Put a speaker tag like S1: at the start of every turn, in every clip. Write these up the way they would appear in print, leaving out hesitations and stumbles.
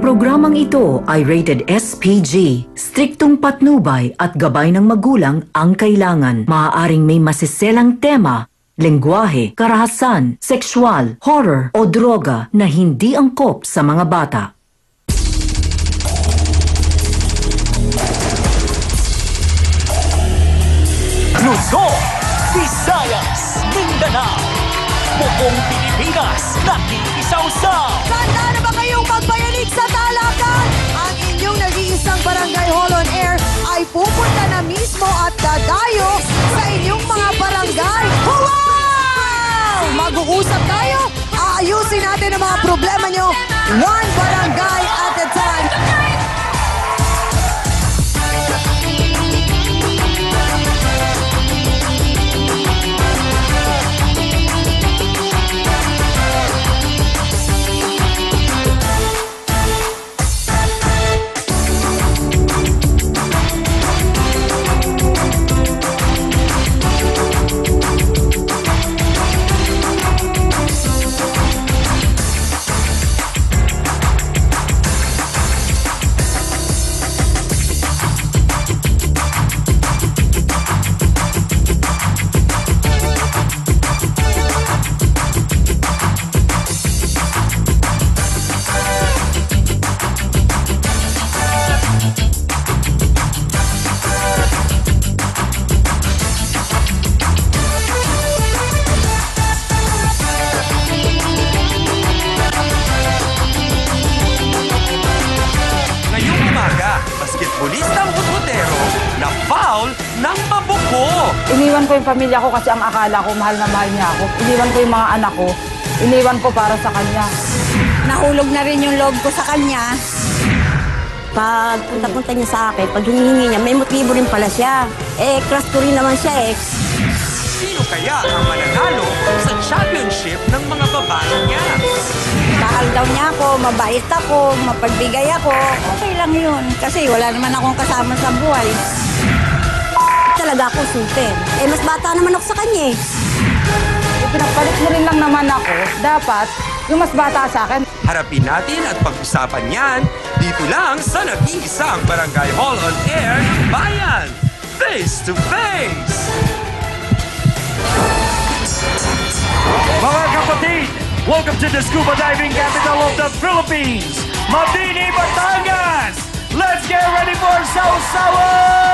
S1: programang ito ay rated SPG. Striktong patnubay at gabay ng magulang ang kailangan. Maaaring may masiselang tema, lengguwahe, karahasan, sexual, horror o droga na hindi angkop sa mga bata.
S2: Luzon, Visayas, Mindanao, buong Pilipinas, nakikisaw-saw.
S3: Handa na ba kayong magpayanig sa talakan? Ang inyong nag-iisang Barangay Hall on Air ay pupunta na mismo at dadayo sa inyong mga barangay. Wow! Mag-uusap tayo, aayusin natin ang mga problema nyo, one barangay at a time.
S2: Basketballistang hutero na foul ng mabuko.
S4: Iniwan ko yung pamilya ko kasi ang akala ko mahal na mahal niya ako. Iniwan ko yung mga anak ko. Iniwan ko para sa kanya.
S5: Nahulog na rin yung loob ko sa kanya. Pag punta-punta niya sa akin, pag hinihingi niya, may motibo rin pala siya. Eh, crush ko rin naman siya eh.
S2: Sino kaya ang mananalo sa championship ng mga babae niya?
S5: Mahal daw niya ako, mabait ako, mapagbigay ako. Okay lang yun, kasi wala naman akong kasama sa buhay. Talaga ako super. Eh, mas bata naman ako sa kanya eh.
S4: Pinagpalit mo rin lang naman ako. Dapat, yung mas bata sa akin.
S2: Harapin natin at pag-usapan yan dito lang sa nag-iisang Barangay Hall on Air ng Bayan. Face to face!
S6: Mga kapatid, welcome to the scuba diving capital of the Philippines, Mabini, Batangas! Let's get ready for Sausawan!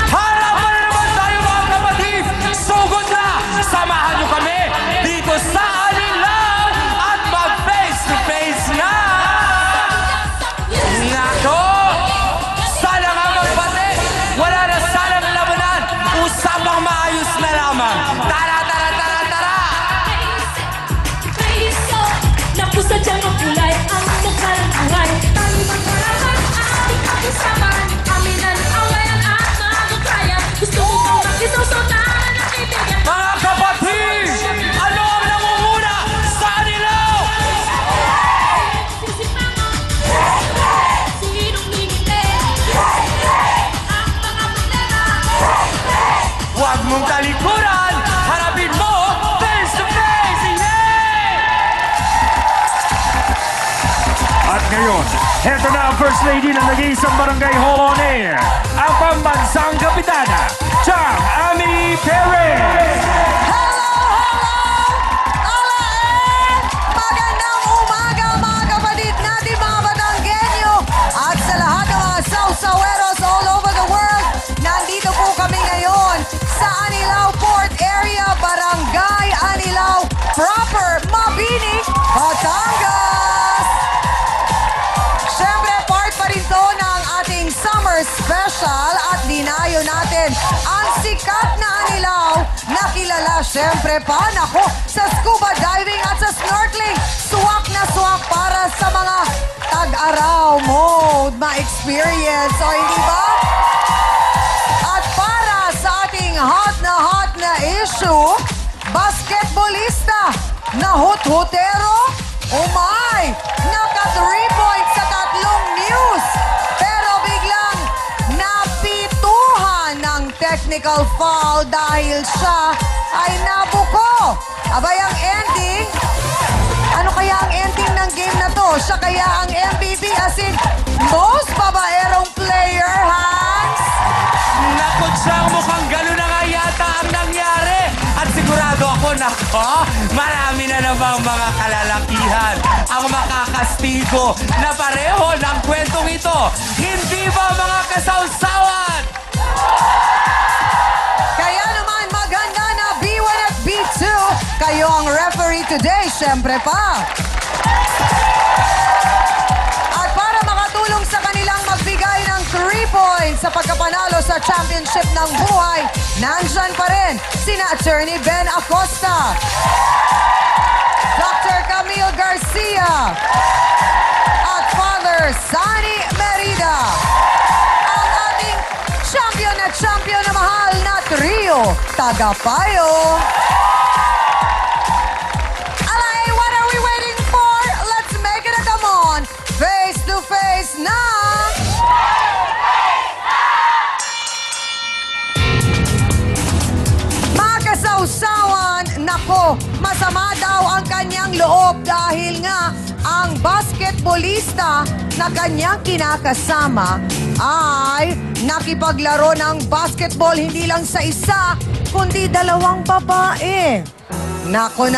S2: Harapan na naman tayo mga kapatid! Sugod na! Samahan nyo kami dito sa Anilaw at mag-face to face na! Nako! Sana nga magpatid! Wala na sanang labanan! Usapang maayos na lamang! Tara, tara, tara, tara!
S7: Napusadyang ang kulay ang nagkarangawan. Tayo magkaraman, ating kapisaman. Aminan, awayan at magkaya. Gusto mo bang makisusutan at ibigyan?
S2: Mga kapatid! Ano ang namumuna sa Anilaw?
S7: Sisipangan, sinong hingiti? Ang mga problema.
S2: Huwag mong talikuran! Harapin mo face to face!
S6: At ngayon, heto na ang First Lady ng nag-iisang Barangay Hall on Air, ang pambansang kapitana, Chang Ami Perez!
S3: Magandang umaga mga kapatid natin mga Batanggenyo at sa lahat ng mga Sausaweros all over the world. Nandito po kami ngayon sa Anilao Port Area, Barangay Anilao Proper, Mabini, Batangas. Siyempre, part pa rin to ng ating summer special at dinayo natin ang sikat na Anilao na kilala siyempre pa nako sa scuba diving at sa snorkeling. Swak na swak para sa mga tag-araw mode ma-experience. O hindi ba? At para sa ating hot na issue, basketballista na hut-hutero, umay, naka 3 points sa 3 news. Pero biglang napituhan ng technical foul dahil siya ay nabuko Abay, ang ending, ano kaya ang ending ng game na to? Siya kaya ang MVP as in most babaerong player, Hans?
S2: Naku, Chang, mukhang gano'n na nga yata ang nangyari. At sigurado ako, marami na namang mga kalalakihan ang makakastigo na pareho ng kwentong ito. Hindi ba mga kasawsawan?
S3: Kaya naman, maganda na B1 at B2. Kayo ang referee today, syempre pa. At para makatulong sa kanilang magbigay ng 3 points sa pagkapanalo sa championship ng buhay, nandyan pa rin sina Attorney Ben Acosta, Dr. Camille Garcia, at Father Sunny Merida. Ang ating champion na mahal na trio, Tagapayo. Alay, what are we waiting for? Let's make it a come on. Face to face na. Mga kasawsawan, nako, masama daw ang kanyang loob dahil nga ang basketballista na kanyang kinakasama ay nakipaglaro ng basketball hindi lang sa isa, kundi 2 babae. Nako,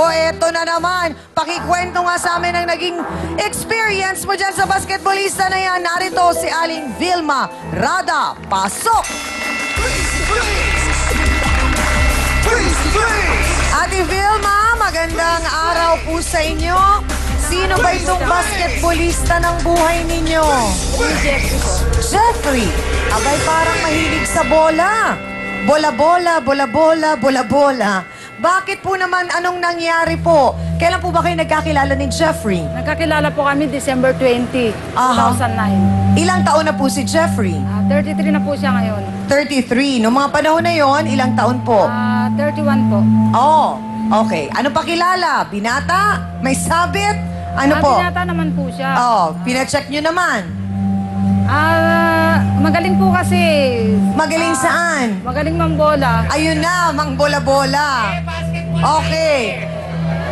S3: eto na naman. Pakikwento nga sa amin ang naging experience mo dyan sa basketballista na yan. Narito si Aling Vilma Rada. Pasok! Ate Vilma, magandang araw po sa inyo. Sino ba itong basketballista ng buhay ninyo? Jeffrey. Abay, parang mahilig sa bola. Bola-bola, bola-bola, bola-bola. Bakit po naman, anong nangyari po? Kailan po ba kayo nagkakilala ni Jeffrey?
S4: Nagkakilala po kami December 20,
S3: Aha.
S4: 2009.
S3: Ilang taon na po si Jeffrey?
S4: 33 na po siya ngayon.
S3: 33. Noong mga panahon na yon, ilang taon po?
S4: 31 po.
S3: Oh, okay. Ano pa kilala? Binata? May sabit? Ano po?
S4: Binata naman po siya.
S3: Oh, pinacheck nyo naman.
S4: Magaling po kasi.
S3: Magaling saan?
S4: Magaling mambola.
S3: Ayun na, mang bola-bola. Okay.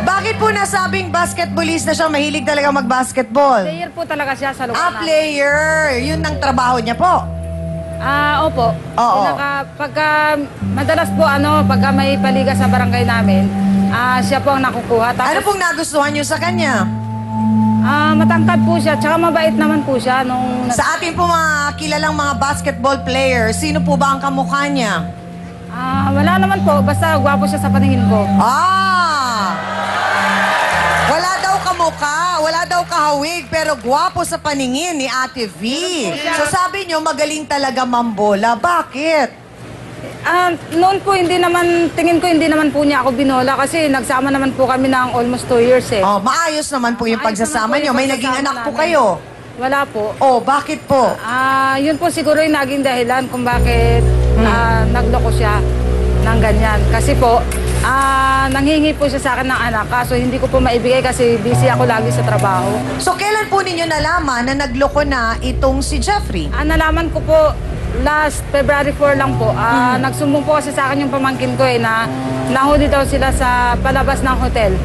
S3: Bakit po nasabing basketballista siya? Mahilig talaga mag-basketball.
S4: Player po talaga siya sa lugar namin.
S3: Player. Yun ang trabaho niya po.
S4: Opo.
S3: Oo.
S4: Pagka madalas po pagka may paliga sa barangay namin, siya po ang nakukuha.
S3: Ano pong nagustuhan niyo sa kanya?
S4: Matangkad po siya, tsaka mabait naman po siya
S3: Sa ating po mga kilalang mga basketball players, sino po ba ang kamukha niya?
S4: Wala naman po, basta gwapo siya sa paningin ko.
S3: Wala daw kamukha, wala daw kahawig, pero gwapo sa paningin ni Ate V. So sabi niyo, magaling talaga mambola. Bakit?
S4: Noon po, tingin ko hindi naman po niya ako binola kasi nagsama naman po kami ng almost 2 years eh.
S3: Oh, maayos naman po yung pagsasama niyo. May naging anak po kayo.
S4: Wala po.
S3: Oh, bakit po?
S4: Yun po siguro yung naging dahilan kung bakit nagloko siya ng ganyan. Kasi po, nanghingi po siya sa akin ng anak, kaso hindi ko po maibigay kasi busy ako lagi sa trabaho.
S3: So, kailan po ninyo nalaman na nagloko na itong si Jeffrey?
S4: Nalaman ko po last February 4 lang po. Nagsumbong po kasi sa akin yung pamangkin ko na nahuli daw sila sa palabas ng hotel.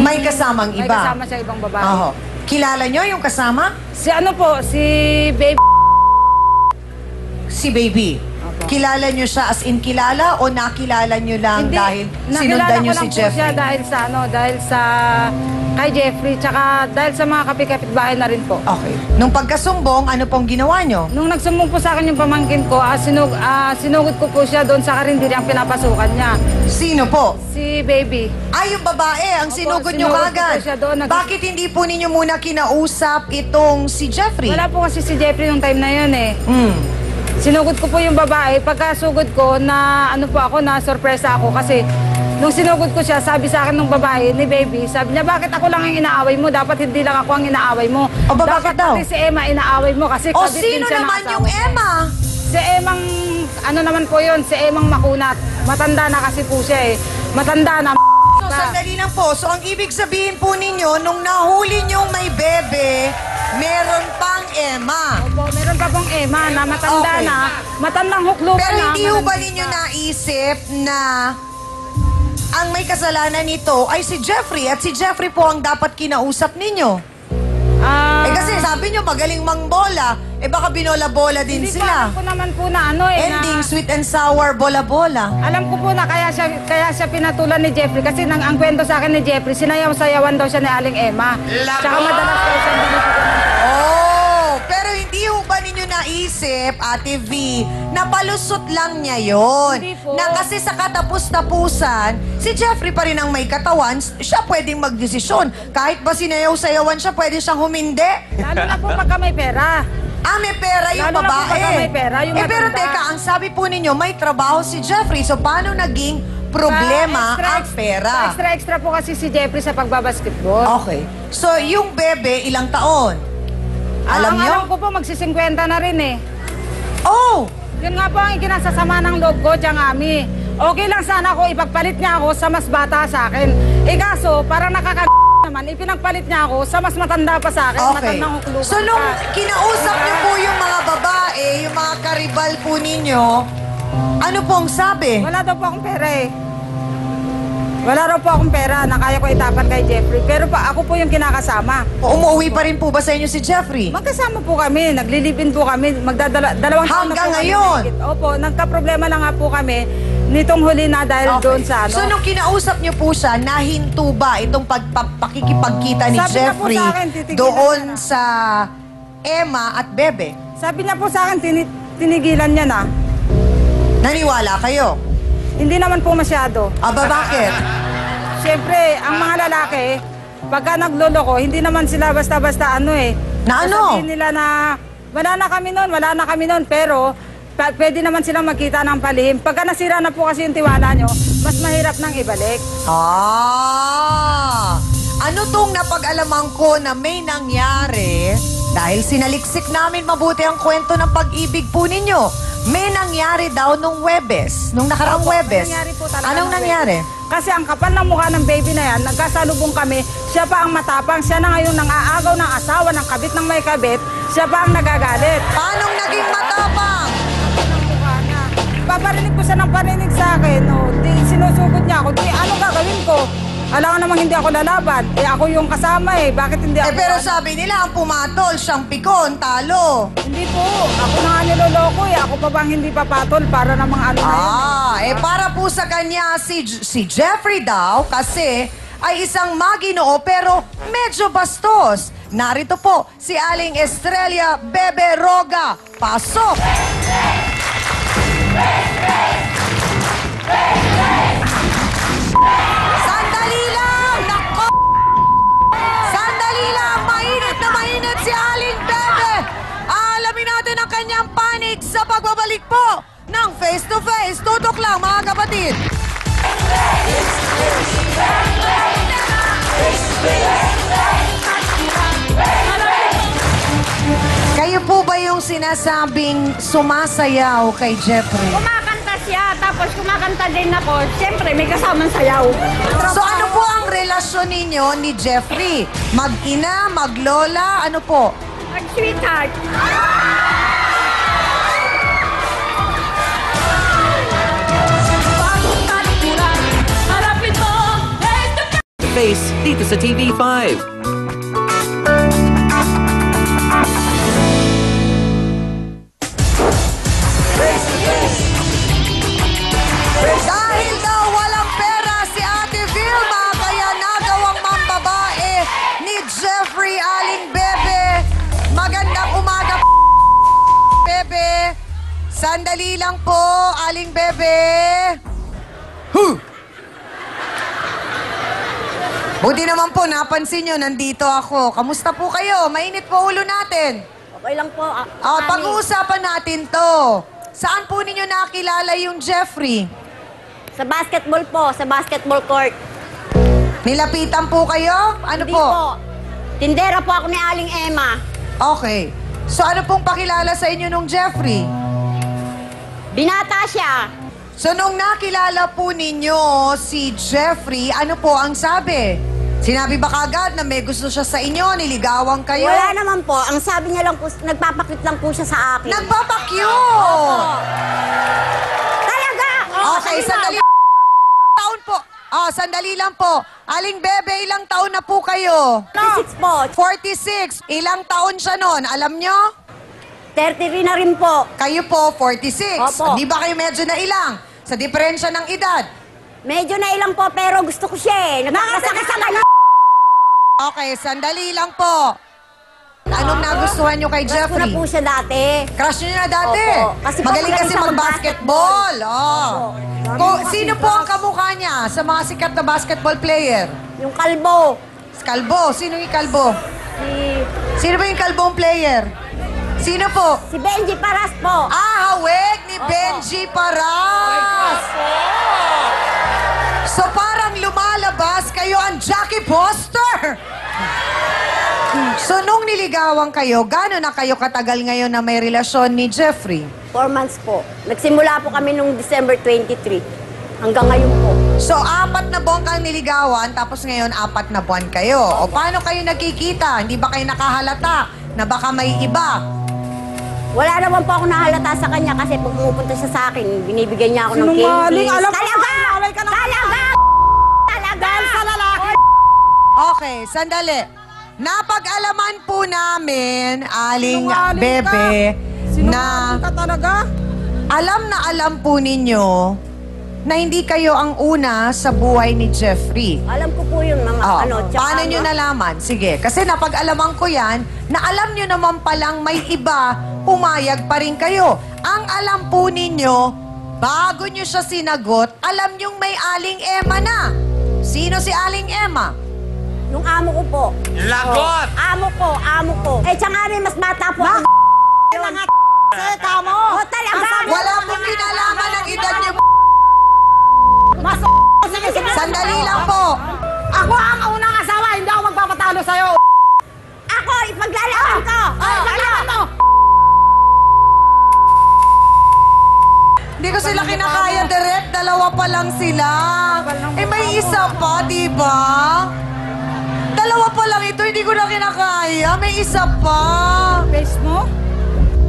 S3: May kasamang iba?
S4: May kasama siya ibang babae.
S3: Oho. Kilala nyo yung kasama?
S4: Si Baby.
S3: Si Baby. Kilala nyo siya as in kilala o nakilala nyo lang dahil sinundan nyo si Jeffrey?
S4: Siya dahil sa kay Jeffrey, tsaka dahil sa mga kapit-kapit-bahay na rin po.
S3: Okay. Nung pagkasumbong, ano pong ginawa nyo?
S4: Nung nagsumbong po sa akin yung pamangkin ko, sinugod ko po siya doon sa karinderyang pinapasukan niya.
S3: Sino po?
S4: Si Baby.
S3: Yung babae, ang sinugod nyo
S4: sinugod ko
S3: kagad.
S4: po siya doon.
S3: Bakit hindi po ninyo muna kinausap itong si Jeffrey?
S4: Wala po kasi si Jeffrey nung time na yun eh. Sinugod ko po yung babae. Pagkasugod ko, na sorpresa ako kasi nung sinugod ko siya, sabi sa akin ng babae ni Baby, sabi niya, bakit ako lang ang inaaway mo? Dapat hindi lang ako ang inaaway mo.
S3: Bakit daw?
S4: Pati si Emma inaaway mo kasi kabit din
S3: sino
S4: siya ng
S3: naman
S4: asawa
S3: yung
S4: ko.
S3: Emma?
S4: Si Emang, naman po yun, si Emang Makunat. Matanda na kasi po siya eh. Matanda na.
S3: So, sandali lang po. So, ang ibig sabihin po ninyo, nung nahuli nyong may bebe, meron pang Emma.
S4: Opo, meron pa pong Emma na matanda
S3: Okay.
S4: na. Matandang huklukan
S3: Pero
S4: na.
S3: hindi ho ba ninyo naisip na ang may kasalanan nito ay si Jeffrey at si Jeffrey po ang dapat kinausap ninyo. Kasi sabi nyo magaling mangbola, baka binola-bola din
S4: Hindi po,
S3: sila.
S4: alam ko naman po na ano
S3: Ending sweet and sour, bola-bola.
S4: Alam ko po na kaya siya pinatulan ni Jeffrey kasi ang kwento sa akin ni Jeffrey, sinayaw-sayawan daw siya ni Aling Emma. Tsaka madalas daw siya
S3: Pero hindi ho ba ninyo naisip, Ate V, na palusot lang niya yon?
S4: Hindi po.
S3: Na kasi sa katapus-tapusan, si Jeffrey pa rin ang may katawan, siya pwedeng magdesisyon. Kahit ba sinayaw-sayawan siya, pwede siyang humindi.
S4: Lalo na po pagka may pera.
S3: May pera yung
S4: Lalo na po
S3: babae.
S4: pagka may pera, yung
S3: pero
S4: matanda.
S3: teka, ang sabi po ninyo, may trabaho si Jeffrey. So, paano naging problema ang pera?
S4: Extra po kasi si Jeffrey sa pagbabasketball.
S3: Okay. So, yung bebe, ilang taon? Alam nyo?
S4: Alam ko po, magsi-50 na rin eh.
S3: Oh!
S4: Yun nga po ang ikinasasama ng loob ko, Tiangami. Okay lang sana ako, ipagpalit niya ako sa mas bata sa akin. Kaso, parang naman, ipinagpalit niya ako sa mas matanda pa sa akin.
S3: Okay.
S4: Matandang hukluban
S3: So, nung
S4: pa.
S3: kinausap niyo po yung mga babae, yung mga karibal po ninyo, ano pong sabi?
S4: Wala daw po akong pera eh. Wala raw po akong pera na kaya ko itapan kay Jeffrey. Pero ako po yung kinakasama.
S3: Umuwi pa rin po ba sa inyo si Jeffrey?
S4: Magkasama po kami, naglilipin po kami, dalawang taon na
S3: Hanggang
S4: po kami
S3: ngayon?
S4: mahigit. Opo, nagka-problema lang nga po kami nitong huli na dahil doon sa ano.
S3: So, nung kinausap niyo po siya, nahinto ba itong pakikipagkita ni
S4: Sabi niya po
S3: Jeffrey
S4: sa akin, titigilan
S3: doon
S4: niya na.
S3: sa Emma at Bebe?
S4: Sabi niya po sa akin, tinigilan niya na.
S3: Naniwala kayo?
S4: Hindi naman po masyado.
S3: Bakit?
S4: Siyempre, ang mga lalaki, pagka nagloloko, hindi naman sila basta-basta ano eh.
S3: Na ano?
S4: Sasabihin nila na, wala na kami nun, pero pwede naman silang magkita ng palihim. Pagka nasira na po kasi yung tiwala nyo, mas mahirap nang ibalik.
S3: Ano tong napag-alaman ko na may nangyari dahil sinaliksik namin mabuti ang kwento ng pag-ibig po ninyo. May nangyari daw nung Webes, nung nakaraang
S4: Opo,
S3: Webes.
S4: may nangyari po talaga
S3: Anong
S4: nung
S3: nangyari?
S4: Kasi ang kapal ng mukha ng baby na yan, nagkasalubong kami, siya pa ang matapang, siya na ngayon nang-aagaw ng asawa ng kabit ng may kabit, siya pa ang nagagalit.
S3: Paanong naging matapang?
S4: Ng mukha niya. Paparinig ko siya ng parinig sa akin, di sinusugod niya ako, di ano gagawin ko? Alam ko namang hindi ako lalaban, ako yung kasama bakit hindi ako?
S3: Pero sabi nila, ang pumatol, siyang pikon, talo.
S4: Hindi po, ako na nga niloloko ako pa bang hindi papatol para ng mga ano na yun.
S3: Para po sa kanya, si Jeffrey daw, kasi ay isang maginoo pero medyo bastos. Narito po, si Aling Estrella Bebe Roga. Pasok! Sandali lang! Nako! Sandali lang! Mainit na mainit si Aling Bebe! Alamin natin ang kanyang panig sa pagbabalik po ng Face to Face. Tutok lang, mga kapatid! Kayo po ba yung sinasabing sumasayaw kay Jeffrey?
S5: Kumakanta siya, tapos kumakanta din ako. Siyempre, may kasamang sayaw.
S3: So ano po ang relasyon ninyo ni Jeffrey? Mag-ina, maglola, ano po?
S5: Mag-sweetheart.
S7: Harapin mo,
S8: Face dito sa TV5.
S3: Dahil daw walang pera si Ate Vilma, kaya nagawang mambabae ni Jeffrey Aling Bebe. Magandang umaga, Bebe. Sandali lang po, Aling Bebe. Buti naman po, napansin nyo, nandito ako. Kamusta po kayo? Mainit po ulo natin.
S5: Okay lang po.
S3: Pag-uusapan natin to. Saan po ninyo nakilala yung Jeffrey?
S5: Sa basketball po, sa basketball court.
S3: Nilapitan po kayo? Ano
S5: Hindi
S3: po?
S5: Tindera po ako ni Aling Emma.
S3: Okay. So ano pong pakilala sa inyo nung Jeffrey?
S5: Binata siya.
S3: So nung nakilala po ninyo si Jeffrey, ano po ang sabi? Sinabi ba kagad na may gusto siya sa inyo, niligawan kayo?
S5: Wala naman po. Ang sabi niya lang po, nagpapakit lang po siya sa akin.
S3: Nagpapakute!
S5: Talaga?
S3: Okay,
S5: sabi
S3: sandali.
S5: mo.
S3: Taon po. Oh, sandali lang po. Aling Bebe, ilang taon na po kayo?
S5: 46 po.
S3: 46. Ilang taon siya noon? Alam nyo?
S5: 33 na rin po.
S3: Kayo po, 46.
S5: Opo.
S3: Di ba kayo medyo na ilang? Sa diferensya ng edad.
S5: Medyo na ilang po, pero gusto ko siya eh. Nakakasakit sa kanya.
S3: Okay, sandali lang po. Anong nagustuhan nyo kay
S5: Gusto na
S3: Jeffrey?
S5: po siya dati.
S3: Crush nyo na dati.
S5: Opo. Kasi po
S3: Magaling kasi
S5: siya
S3: mag-basketball. Oh.
S5: Opo.
S3: Sino po ang kamukha niya sa mga sikat na basketball player?
S5: Yung kalbo.
S3: Kalbo. Sino yung kalbo? Sino ba yung kalbong player? Sino po?
S5: Si Benji Paras po.
S3: Ah, hawig ni Benji Paras. So parang lumalabas kayo ang Jackie Foster. So nung niligawan kayo, gano'n na kayo katagal ngayon na may relasyon ni Jeffrey?
S5: 4 months po. Nagsimula po kami nung December 23. Hanggang ngayon po.
S3: So 4 na buwan kang niligawan, tapos ngayon 4 na buwan kayo. O paano kayo nagkikita? Hindi ba kayo nakahalata na baka may iba?
S5: Wala naman po ako nahalata sa kanya kasi pag pumupunta siya sa akin, binibigyan niya ako ng
S4: Sinungaling,
S5: cake.
S4: alam ko
S5: Talaga!
S4: sinungaling ka na.
S5: Talaga! Talaga!
S4: Sa lalaki.
S3: Okay, sandali. Napag-alaman po namin, Aling
S4: Sinungaling
S3: Bebe,
S4: Sinungaling
S3: na
S4: ka talaga.
S3: alam po ninyo na hindi kayo ang una sa buhay ni Jeffrey.
S5: Alam ko po yun, mga
S3: Oh,
S5: ano. Tsaka
S3: paano nyo nalaman? Sige, kasi napag-alaman ko yan, na alam nyo naman palang may iba, pumayag pa rin kayo. Ang alam po ninyo, bago nyo siya sinagot, alam nyong may Aling Emma na. Sino si Aling Emma?
S5: Yung amo ko po.
S2: Lagot!
S5: Amo ko. Eh, tsaka rin, mas bata po.
S4: Mga seta mo.
S5: Oh, talaga?
S3: Wala pong kinalaman ng edad niyo.
S5: Mas
S3: Sandali lang po.
S4: Ako ang unang asawa, hindi ako magpapatalo sa'yo.
S5: Ako, ipaglalaban ko.
S4: Lalaban mo.
S3: Hindi ko sila kinakaya direct. Dalawa pa lang sila. Eh, may isa pa, di ba? Dalawa pa lang ito, hindi ko na kinakaya. May isa pa.
S4: Face mo?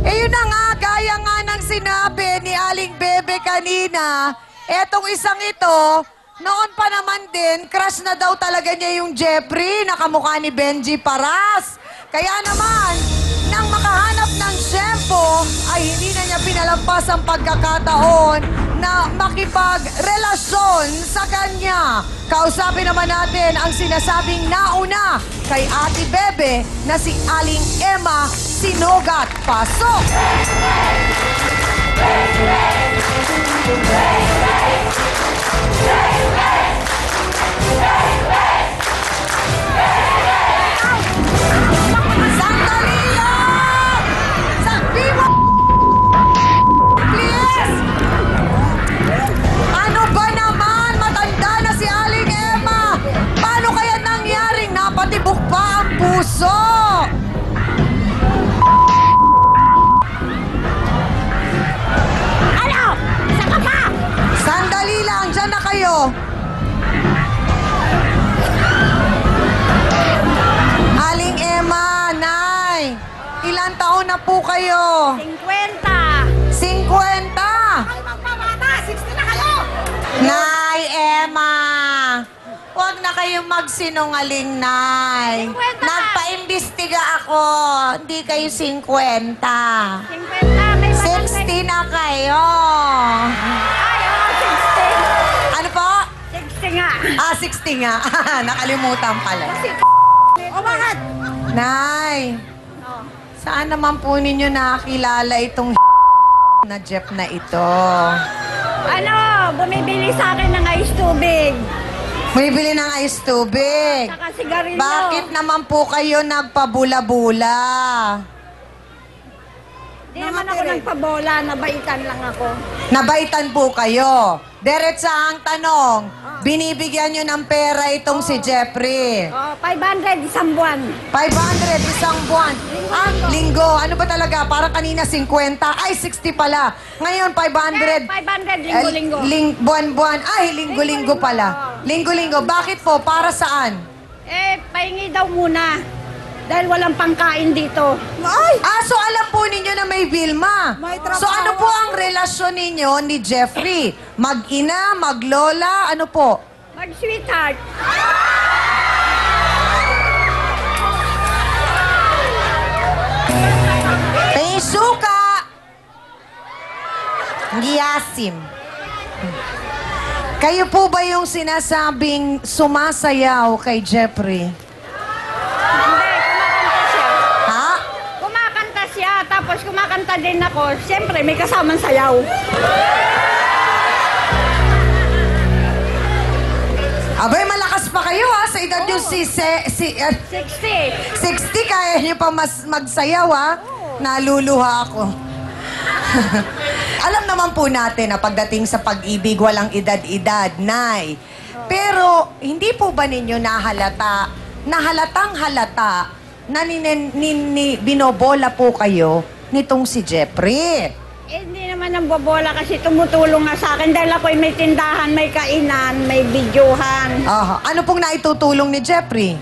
S3: Eh, yun na nga, gaya nga ng sinabi ni Aling Bebe kanina, etong isang ito, noon pa naman din, crush na daw talaga niya yung Jeffrey, nakamukha ni Benji Paras. Kaya naman, nang makahanap ng syempo, ay hindi na niya pinalampas ang pagkakataon na makipagrelasyon sa kanya. Kausapin naman natin ang sinasabing nauna kay Ate Bebe na si Aling Emma Sinogat. Pasok! Sandali lang! Sabi mo! Please! Ano ba naman? Matanda na si Aling Emma! Paano kaya nangyaring napatibok pa ang puso?
S5: Ano? Saka pa?
S3: Sandali lang, dyan na kayo. Aling Emma, Nay, ilang taon na po kayo?
S5: 50.
S3: 50!
S4: Ay, magpapata, 60 na kayo.
S3: Nay, Emma, huwag na kayong magsinungaling, Nay.
S5: 50.
S3: Nagpaimbestiga ako, hindi kayo 50.
S5: 50. May
S3: 60 na kayo.
S5: Ay, oh, 60.
S3: Ano po?
S5: 60 nga.
S3: Ah, 60 nga. Nakalimutan pala.
S4: O bakit?
S3: Nay, saan naman po ninyo nakilala itong na Jeff na ito?
S5: Ano? Bumibili sa akin ng ice tubig.
S3: May bili ng ice tubig.
S5: Saka sigarilyo.
S3: Bakit naman po kayo nagpabula-bula?
S5: Di naman ako nagpabola, nabaitan lang ako.
S3: Nabaitan po kayo. Diretsahang tanong, binibigyan nyo ng pera itong si Jeffrey.
S5: Oh, 500 isang buwan.
S3: 500 isang buwan. Linggo. Ano ba talaga? Parang kanina 50. Ay, 60 pala. Ngayon, 500.
S5: 500 linggo-linggo.
S3: Buwan-buwan. Ay, linggo-linggo pala. Linggo-linggo. Bakit po? Para saan?
S5: Pahingi daw muna. Dahil walang pangkain dito.
S4: Ay!
S3: So alam po ninyo na may Vilma.
S4: May trabaho.
S3: So ano po ang relasyon ninyo ni Jeffrey? Mag-ina, maglola, ano po?
S5: Mag-sweetheart.
S3: May suka! Giyasim. Kayo po ba yung sinasabing sumasayaw kay Jeffrey?
S5: Hindi, kumakanta siya.
S3: Ha?
S5: Kumakanta siya, tapos kumakanta din ako. Siyempre, may kasamang sayaw.
S3: Abay, malakas pa kayo ha, sa edad yung
S5: 60.
S3: 60, kaya niyo pa mas magsayaw ha? Naluluha ako. Alam naman po natin na pagdating sa pag-ibig, walang edad-edad, Nay. Pero, hindi po ba ninyo nahalatang halata na binobola po kayo nitong si Jeffrey?
S5: Eh, hindi naman ang bobola kasi tumutulong nga sa akin dahil ako'y may tindahan, may kainan, may videohan.
S3: Ano pong naitutulong ni Jeffrey?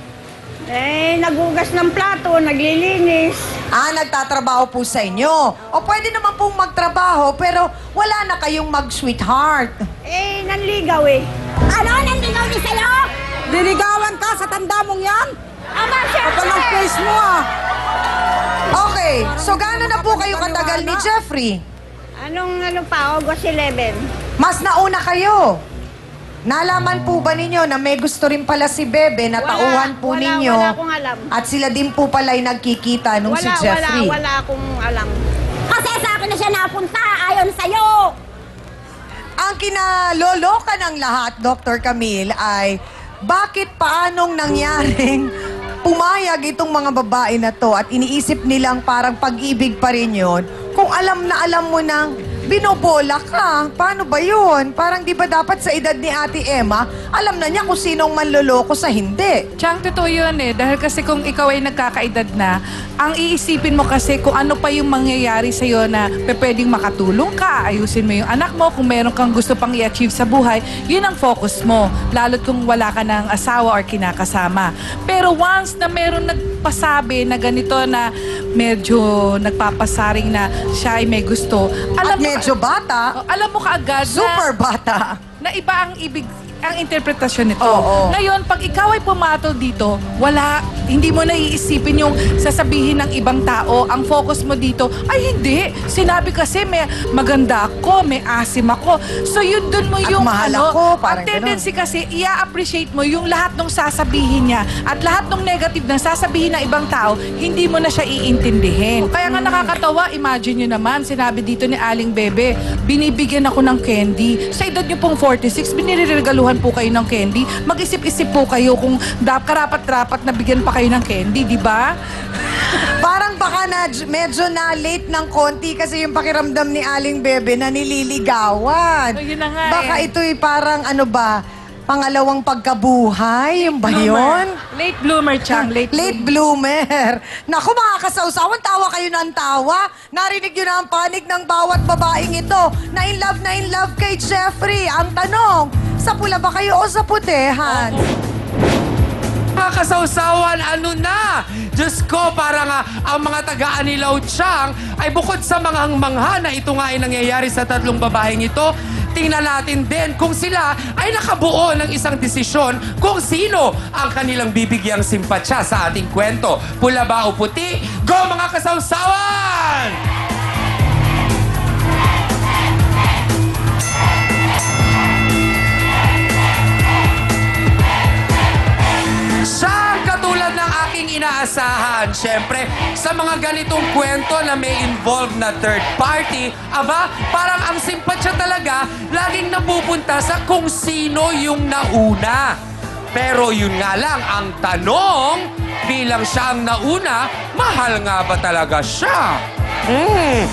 S5: Eh, nagugas ng plato, naglilinis.
S3: Nagtatrabaho po sa inyo. O pwede naman pong magtrabaho, pero wala na kayong mag-sweetheart.
S5: Eh, nanligaw eh. Ano? Nanligaw ni sa'yo?
S4: Diligawan ka sa tanda mong yan?
S5: Aba, syempre!
S4: Kapal ang face mo ah.
S3: Okay, so gaano na po kayo katagal ni Jeffrey?
S5: Ano pa, August 11.
S3: Mas nauna kayo. Nalaman po ba ninyo na may gusto rin pala si Bebe na tauhan po ninyo?
S5: Wala akong alam.
S3: At sila din po pala'y nagkikita nung si Jeffrey.
S5: Wala akong alam.
S7: Kasi sa akin na siya napunta, ayon sa'yo.
S3: Ang kinaloloka ng lahat, Dr. Camille, ay bakit paanong nangyaring pumayag itong mga babae na to at iniisip nilang parang pag-ibig pa rin yun kung alam na alam mo nang binobola ka. Paano ba yun? Parang di ba dapat sa edad ni Ate Emma, alam na niya kung sinong manloloko sa hindi.
S9: Chang, totoo yun eh. Dahil kasi kung ikaw ay nagkakaedad na, ang iisipin mo kasi kung ano pa yung mangyayari sa'yo na pwedeng makatulong ka, ayusin mo yung anak mo, kung meron kang gusto pang i-achieve sa buhay, yun ang focus mo. Lalo't kung wala ka ng asawa or kinakasama. Pero once na meron nagpasabi na ganito na medyo nagpapasaring na siya ay may gusto,
S3: At medyo bata,
S9: alam mo kaagad
S3: super bata.
S9: na iba ang ang interpretasyon nito.
S3: Oo.
S9: Ngayon, pag ikaw ay pumatol dito, hindi mo naiisipin yung sasabihin ng ibang tao. Ang focus mo dito, ay hindi. Sinabi kasi may maganda ako, may asim ako. So yun dun mo
S3: At
S9: yung
S3: mahal ako, parang
S9: ang tendency kasi, i-appreciate mo yung lahat ng sasabihin niya at lahat ng negative na sasabihin ng ibang tao, hindi mo na siya iintindihin. Kaya nga nakakatawa, imagine nyo naman, sinabi dito ni Aling Bebe, binibigyan ako ng candy. Sa edad nyo pong 46, biniriregaluhan po kayo ng candy. Mag-isip-isip po kayo kung karapat-rapat na bigyan pa kayo ng candy, di ba?
S3: Parang baka medyo na late ng konti kasi yung pakiramdam ni Aling Bebe na nililigawan.
S9: Oh, yun na nga
S3: Baka
S9: eh.
S3: ito'y parang pangalawang pagkabuhay, yung ba yun?
S9: Late bloomer, Chang.
S3: Late bloomer. Naku, mga kasawsawan, tawa kayo ng tawa. Narinig nyo na ang panig ng bawat babaeng ito na in love kay Jeffrey. Ang tanong, sa pula ba kayo o sa putehan?
S2: Mga kasawsawan, ano na? Diyos ko, parang ang mga taga-Anilaw Chang ay bukod sa mga mangha na ito nga ay nangyayari sa tatlong babaeng ito, tingnan natin din kung sila ay nakabuo ng isang desisyon kung sino ang kanilang bibigyang simpatsya sa ating kwento. Pula ba o puti? Go mga kasawsawan! Siyang katulad ng aking inaasahan. Siyempre, sa mga ganitong kwento na may involved na third party, parang ang simpatsya talaga laging napupunta sa kung sino yung nauna. Pero yun nga lang, ang tanong, bilang siya ang nauna, mahal nga ba talaga siya?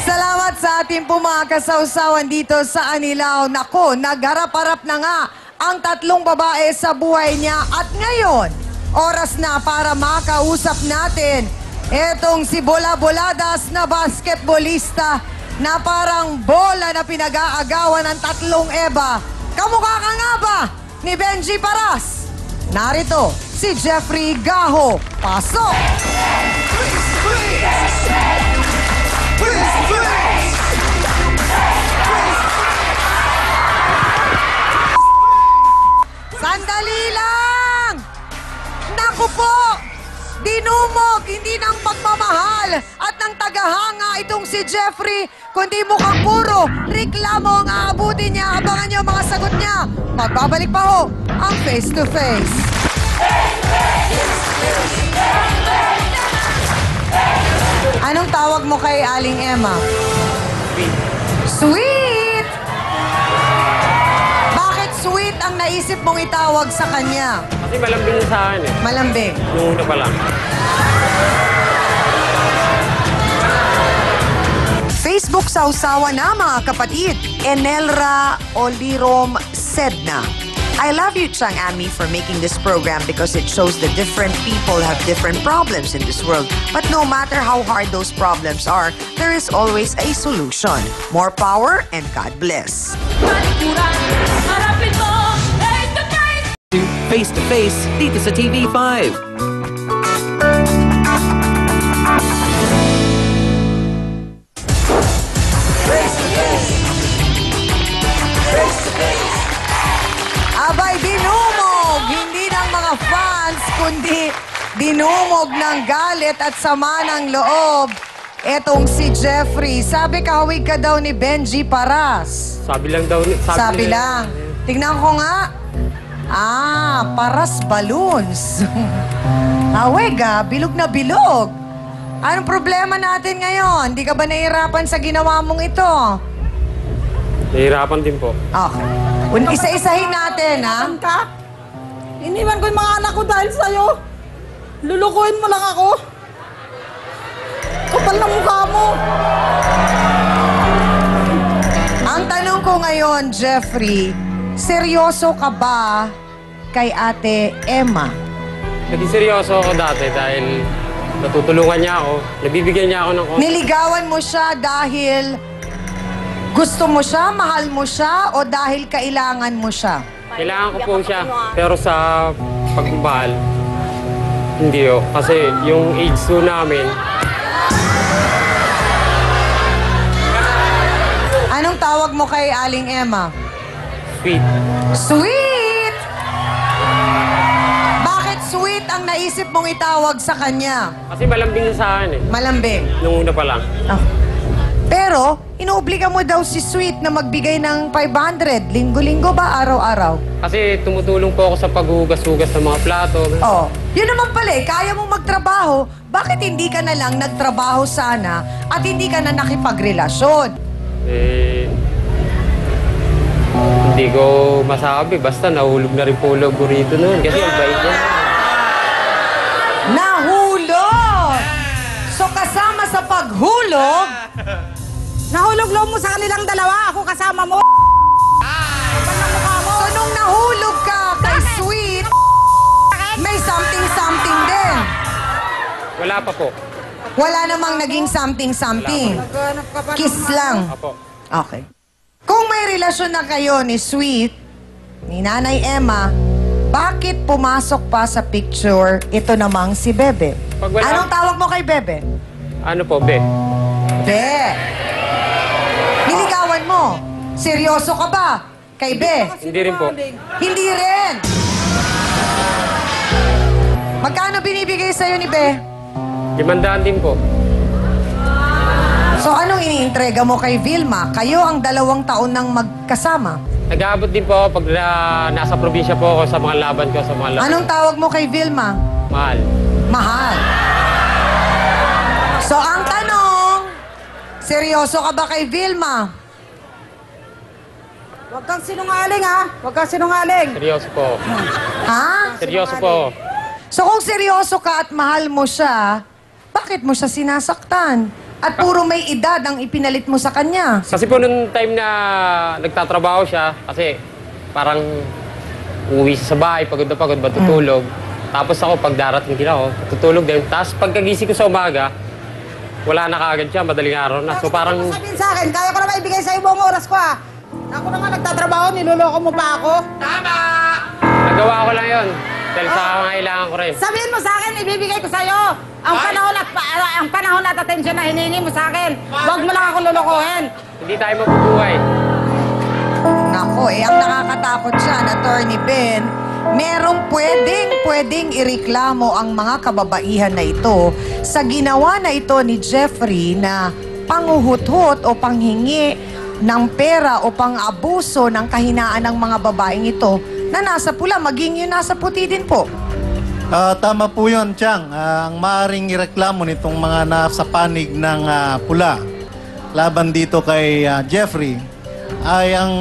S3: Salamat sa ating po mga kasawsawan dito sa Anilaw. Nako, nagharap-harap na nga ang tatlong babae sa buhay niya. At ngayon, oras na para makausap natin etong si Bola-Boladas na basketballista na parang bola na pinag-aagawan ng tatlong Eva. Kamukha ka nga ba ni Benji Paras? Narito si Jeffrey Gaho. Pasok! Saan Sandali lang! Naku po! Dinumog, hindi ng pagmamahal at ng tagahanga itong si Jeffrey, kundi mukhang puro reklamo ang aabutin niya. Abangan niyo ang mga sagot niya. Magbabalik pa ho ang Face to Face. Anong tawag mo kay Aling Emma? Sweet! Bakit sweet ang naisip mong itawag sa kanya?
S10: Kasi malambing yun sa akin eh.
S3: Malambing.
S10: Yung una pa lang.
S3: Facebook sausawa na mga kapatid. Enelra Olirom Sedna. I love you, Chang Ami, for making this program because it shows that different people have different problems in this world. But no matter how hard those problems are, there is always a solution. More power and God bless.
S7: Harapin mo, face to face.
S8: Face to Face dito sa TV5.
S3: Abay, dinumog! Hindi ng mga fans, kundi dinumog ng galit at sama ng loob. Etong si Jeffrey. Sabi kahawig ka daw ni Benji Paras.
S10: Sabi lang daw.
S3: Sabi lang. Tingnan ko nga. Paras balloons. Hawig bilog na bilog. Anong problema natin ngayon? Di ka ba nahihirapan sa ginawa mong ito?
S10: Nahihirapan din po.
S3: Okay. Isa-isahin natin, ha?
S5: Ka? Iniwan ko yung mga anak ko dahil sa'yo. Lulukuhin mo lang ako. Kapal na mukha mo.
S3: Ang tanong ko ngayon, Jeffrey, seryoso ka ba kay Ate Emma?
S10: Naging seryoso ako dati dahil natutulungan niya ako. Nabibigyan niya ako ng konti.
S3: Niligawan mo siya dahil gusto mo siya, mahal mo siya, o dahil kailangan mo siya?
S10: Kailangan ko po siya. Pero sa pagmamahal, hindi o. Kasi yung age 2 namin,
S3: Anong tawag mo kay Aling Emma?
S10: sweet.
S3: Sweet! Bakit sweet ang naisip mong itawag sa kanya?
S10: Kasi malambing yun sa akin eh.
S3: Malambing.
S10: Nung una pa lang.
S3: Pero, inuobliga mo daw si Sweet na magbigay ng 500. Linggo-linggo ba? Araw-araw?
S10: Kasi tumutulong po ako sa paghugas-hugas ng mga plato.
S3: Oh, yun naman pala eh. Kaya mong magtrabaho. Bakit hindi ka na lang nagtrabaho sana at hindi ka na nakipagrelasyon?
S10: Hindi ko masabi. Basta nahulog na rin po loob ko rito noon. Kasi ang bait niya.
S3: Nahulog! So kasama sa paghulog,
S5: Nahulog loob mo sa kanilang dalawa. Ako kasama mo.
S3: so nung nahulog ka kay Sweet, may something-something din.
S10: Wala pa po.
S3: Wala namang naging something-something. Kiss lang.
S10: Apo.
S3: Okay. Kung may relasyon na kayo ni Sweet, ni Nanay Emma, bakit pumasok pa sa picture ito namang si Bebe?
S10: Pag wala-
S3: Anong tawag mo kay Bebe?
S10: Ano po, Be?
S3: Be. Niligawan mo. Seryoso ka ba kay Be?
S10: Hindi rin po.
S3: Hindi rin. Magkano binibigay sa'yo ni Be?
S10: 500 din po.
S3: So anong iniintrega mo kay Vilma? Kayo ang 2 taon nang magkasama.
S10: Nag-aabot din po ako pag nasa probinsya po ako sa mga laban ko, sa mga laban.
S3: Anong tawag mo kay Vilma?
S10: Mahal.
S3: Mahal. So ang tanong, seryoso ka ba kay Vilma?
S5: Huwag kang sinungaling, ha? Huwag kang sinungaling.
S10: Seryoso po.
S3: Ha?
S10: Seryoso po.
S3: So kung seryoso ka at mahal mo siya, bakit mo siya sinasaktan? At puro may edad ang ipinalit mo sa kanya.
S10: Kasi po nung time na nagtatrabaho siya, kasi parang uwi siya sa bahay, pagod na pagod, matutulog. Tapos ako, pag darating din ako, tutulog din. Tapos pagkagising ko sa umaga, wala na kaagad siya, madaling araw na. So parang
S5: Sabihin sa akin, kaya ko na maibigay sa'yo buong oras ko, ha? Ako na nga nagtatrabaho, niloloko mo pa ako.
S10: nagawa ko lang yun. Dahil sa kailangan ko rin.
S5: Sabihin mo sa akin, ibibigay ko sa'yo. Ang panahon at atensyon na hinihingi mo sa akin. Huwag mo lang ako lulukuhin.
S10: Hindi tayo mabubuhay.
S3: Nako, ang nakakatakot siya, Attorney Ben, merong pwedeng ireklamo ang mga kababaihan na ito sa ginawa na ito ni Jeffrey na panguhuthot o panghingi ng pera o pang-abuso ng kahinaan ng mga babaeng ito na nasa pula, maging yung nasa puti din po.
S11: Tama po yun, Chang. Ang maaaring ireklamo nitong mga nasa panig ng pula laban dito kay Jeffrey ay ang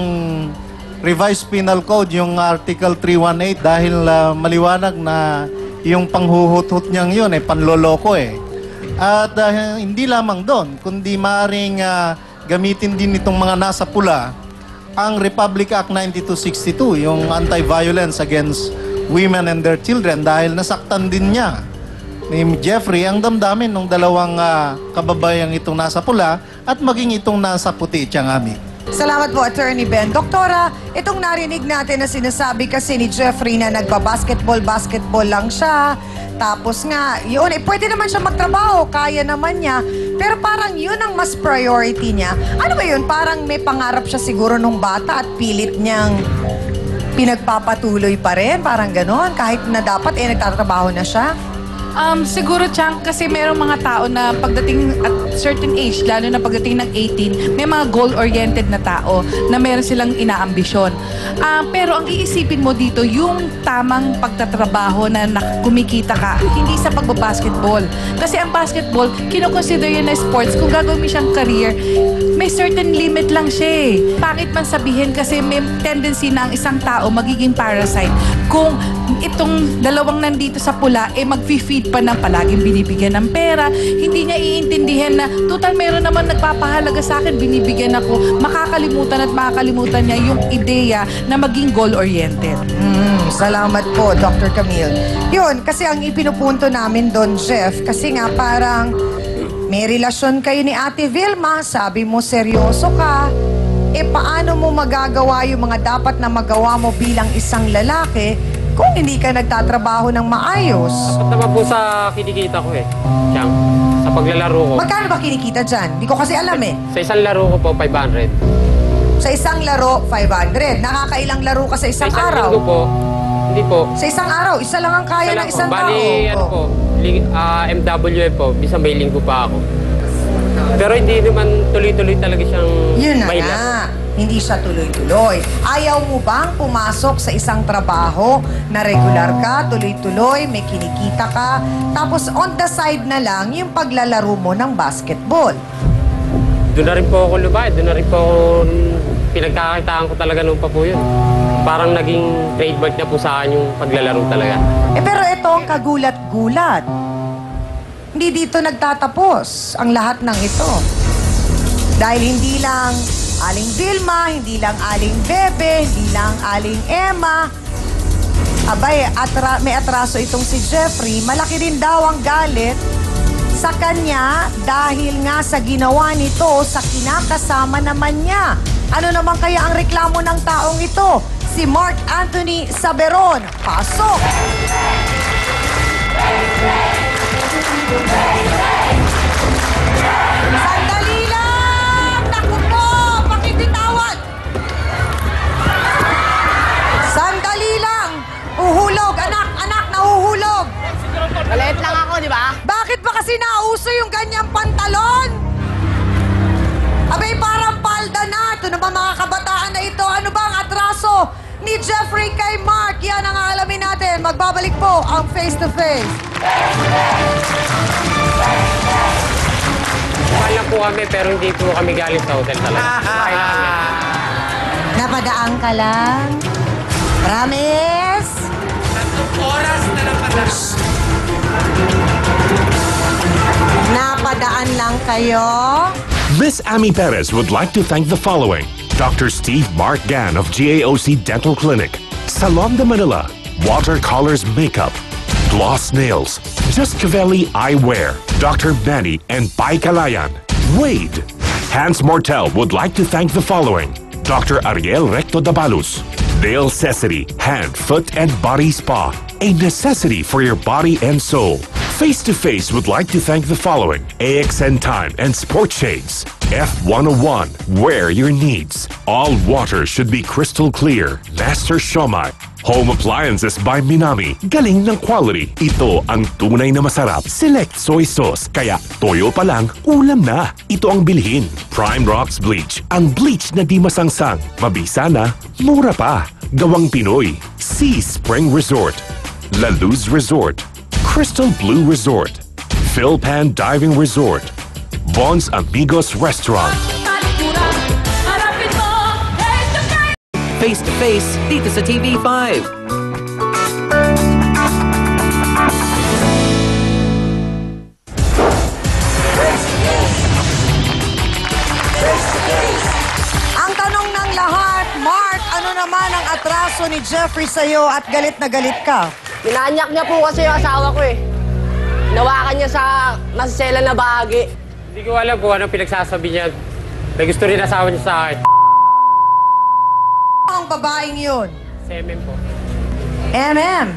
S11: Revised Penal Code, yung Article 318, dahil maliwanag na yung panghuhuthot niyang yun panloloko At hindi lamang doon, kundi maaaring gamitin din itong mga nasa pula ang Republic Act 9262, yung Anti-Violence Against Women and Their Children, dahil nasaktan din niya ni Jeffrey ang damdamin ng dalawang kababayang itong nasa pula at maging itong nasa puti, Tiangami.
S3: Salamat po, Attorney Ben. Doktora, itong narinig natin na sinasabi kasi ni Jeffrey na nagbabasketball lang siya. Tapos nga, yun, pwede naman siya magtrabaho, kaya naman niya. Pero parang yun ang mas priority niya. Ano ba yun? Parang may pangarap siya siguro nung bata at pilit niyang pinagpapatuloy pa rin. Parang ganon. Kahit na dapat nagtatrabaho na siya.
S9: Siguro, Chang, kasi merong mga tao na pagdating at certain age, lalo na pagdating ng 18, may mga goal-oriented na tao na meron silang inaambisyon. Pero ang iisipin mo dito, yung tamang pagtatrabaho na kumikita ka, hindi sa pagbabasketball. Kasi ang basketball, kinoconsider yun na sports. Kung gagawin mo siyang career, may certain limit lang siya Pangit man sabihin kasi may tendency na ang isang tao magiging parasite kung itong dalawang nandito sa pula mag-feed pa ng palaging binibigyan ng pera, hindi niya iintindihan na total meron naman nagpapahalaga sa akin, binibigyan ako, makakalimutan niya yung ideya na maging goal-oriented.
S3: Salamat po, Dr. Camille. Yun, kasi ang ipinupunto namin doon, Jeff, kasi nga parang may relasyon kayo ni Ate Vilma, sabi mo seryoso ka, paano mo magagawa yung mga dapat na magawa mo bilang isang lalaki kung hindi ka nagtatrabaho ng maayos?
S10: Dapat naman po sa kinikita ko Siyang, sa paglalaro ko.
S3: Magkano ba kinikita dyan? Hindi ko kasi alam
S10: Sa isang laro ko po, 500.
S3: Sa isang laro, 500. Nakakailang laro ka sa isang
S10: Sa isang
S3: araw?
S10: linggo po, hindi po.
S3: Sa isang araw, isa lang ang kaya ng isang tao.
S10: Bali, ano po, MWF po, bisa may linggo pa ako. Pero hindi naman tuloy-tuloy talaga siyang
S3: Yun na
S10: may
S3: nga.
S10: laro.
S3: Hindi siya tuloy-tuloy. Ayaw mo bang pumasok sa isang trabaho na regular ka, tuloy-tuloy, may kinikita ka, tapos on the side na lang yung paglalaro mo ng basketball?
S10: Doon na rin po ako lubayad. Doon na rin po ako pinagkakakitaan ko talaga noon pa po yun. Parang naging trademark na po sa akin yung paglalaro talaga.
S3: Pero ito ang kagulat-gulat. Hindi dito nagtatapos ang lahat ng ito. Dahil hindi lang Aling Vilma, hindi lang Aling Bebe, hindi lang Aling Emma. Abay, may atraso itong si Jeffrey. Malaki din daw ang galit sa kanya dahil nga sa ginawa nito sa kinakasama naman niya. Ano naman kaya ang reklamo ng taong ito? Si Mark Anthony Saberon. Pasok! Sandali lang! Naku po! Pakititawad! Sandali lang! Uhulog! Anak! Nahuhulog!
S12: Maliit lang ako, di ba?
S3: Bakit ba kasi nauso yung ganyang pantalon? Abay, parang palda na. Ito naman mga kabataan na ito. Ano ba ang atraso ni Jeffrey kay Mark? Yan ang aalamin natin. Magbabalik po ang Face to Face.
S10: Mahal lang po kami pero hindi po kami galing sa hotel talaga.
S3: Napadaan ka lang? Promise?
S2: 3 oras na napadaan.
S3: Napadaan lang kayo?
S13: Miss Amy Perez would like to thank the following: Dr. Steve Mark Gann of GAOC Dental Clinic, Salon de Manila, Watercolors Makeup, Gloss Nails, Just Cavelli Eyewear, Dr. Manny and Pai Kalayan, Wade. Hans Mortel would like to thank the following: Dr. Ariel Recto Dabalus, Nail Cessity, Hand, Foot and Body Spa, a necessity for your body and soul. Face to Face would like to thank the following: AXN Time and Sport Shades, F101, wear your needs. All water should be crystal clear. Master Shomai, Home Appliances by Minami. Galing ng quality. Ito ang tunay na masarap. Select soy sauce. Kaya toyo pa lang, ulam na. Ito ang bilhin. Prime Rocks Bleach. Ang bleach na di masangsang. Mabisa na, mura pa. Gawang Pinoy. Sea Spring Resort. La Luz Resort. Crystal Blue Resort. Philpan Diving Resort. Bon's Amigos Restaurant.
S8: Face to face, dito sa TV5.
S3: Ang tanong ng lahat, Mark, ano naman ang atraso ni Jeffrey sa'yo at galit na galit ka?
S12: Pinanyak niya po kasi yung asawa ko eh. Nawakan niya sa masasela na bahagi.
S10: Hindi ko alam kung anong pinagsasabi niya. May gusto rin asawa niya sa akin.
S3: Ang babaeng yun?
S10: Si MM po.
S3: MM.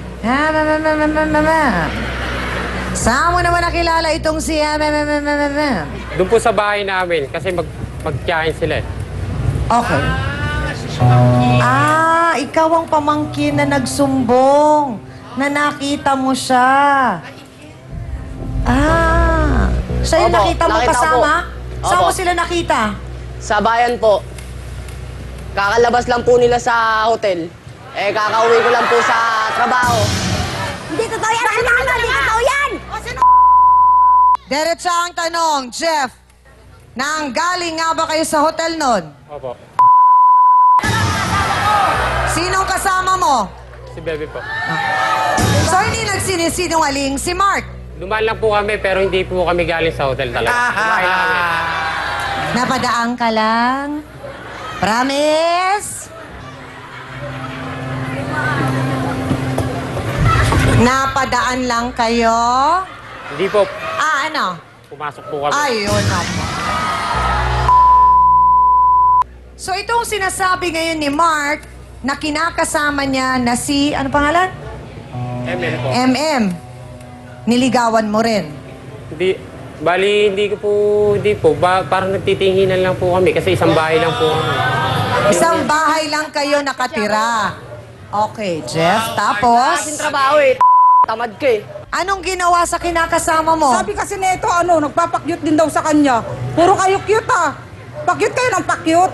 S3: Saan mo naman nakilala itong si MM?
S10: Doon po sa bahay namin kasi magtiyahin sila eh.
S3: Okay. Ikaw ang pamangkin na nagsumbong. Na nakita mo siya. Siya yung
S12: Opo,
S3: nakita mo
S12: nakita
S3: kasama?
S12: ko po.
S3: Saan
S12: Opo.
S3: mo sila nakita?
S12: Sa bayan po. Kakalabas lang po nila sa hotel. Kakauwi ko lang po sa trabaho.
S5: Hindi totoo yan! Hindi totoo yan!
S3: Diretsa ang tanong, Jeff. Nanggaling nga ba kayo sa hotel nun?
S10: Opo.
S3: Sinong kasama mo?
S10: Si Bebe po.
S3: So hindi nagsinisinungaling si Mark.
S10: Dumaan lang po kami pero hindi po kami galing sa hotel talaga. Kumain lang kami.
S3: Napadaan ka lang? Promise? Napadaan lang kayo?
S10: Hindi po.
S3: Ano?
S10: Pumasok po kami.
S3: Ayun na. So itong sinasabi ngayon ni Mark na kinakasama niya na si, ano pangalan?
S10: MM po.
S3: MM. Niligawan mo rin.
S10: Hindi. Bali, hindi po. Parang nagtitinginan lang po kami kasi isang bahay lang po kami.
S3: Isang bahay lang kayo nakatira. Okay, Jeff. Tapos?
S12: Kasing trabaho eh. Tamad ka eh.
S3: Anong ginawa sa kinakasama mo?
S4: Sabi kasi nito, nagpapakyut din daw sa kanya. Puro kayo cute Pakyut kayo ng pakyut.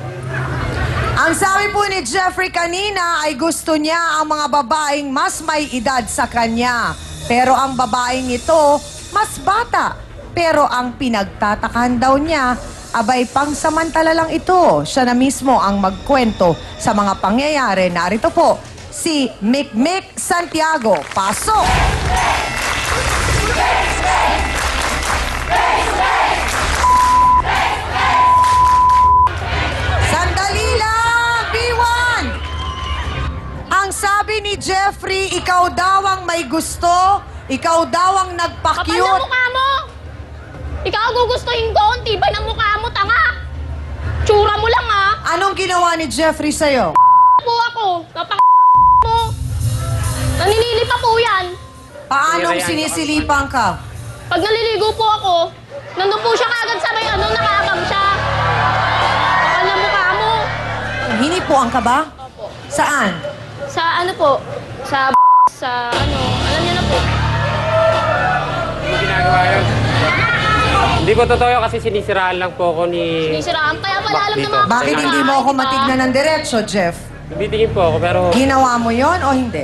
S3: Ang sabi po ni Jeffrey kanina ay gusto niya ang mga babaeng mas may edad sa kanya. Pero ang babaeng ito, mas bata. Pero ang pinagtatakan daw niya, abay pangsamantala lang ito. Siya na mismo ang magkwento sa mga pangyayari. Narito po, si Mikmik Santiago. Pasok! Sandali lang, B1! Ang sabi ni Jeffrey, ikaw daw ang may gusto, ikaw daw ang
S7: Kapal
S3: nagpa-cute.
S7: ng mukha mo! Ikaw ang gugustuhin ko, ang tibay ng mukha mo, tanga! Tsura mo lang
S3: Anong ginawa ni Jeffrey sa'yo?
S7: po ako, mo! Naninili pa po yan!
S3: Paanong sinisilipan ka?
S7: Pag naliligo po ako, nandun po siya kagad sa may nakakam siya. Kapal ng mukha mo!
S3: Hinipuan ka ba?
S7: Opo.
S3: Saan?
S7: Sa po? Sa alam niyo na po.
S10: Hindi ginagawa yun. Hindi po totoo yun kasi sinisiraan lang po ako ni...
S7: Sinisiraan, kaya pala alam ng mga
S3: Bakit hindi mo ako matignan ng diretso, Jeff?
S10: Hindi tingin po ako pero...
S3: Ginawa mo yon o hindi?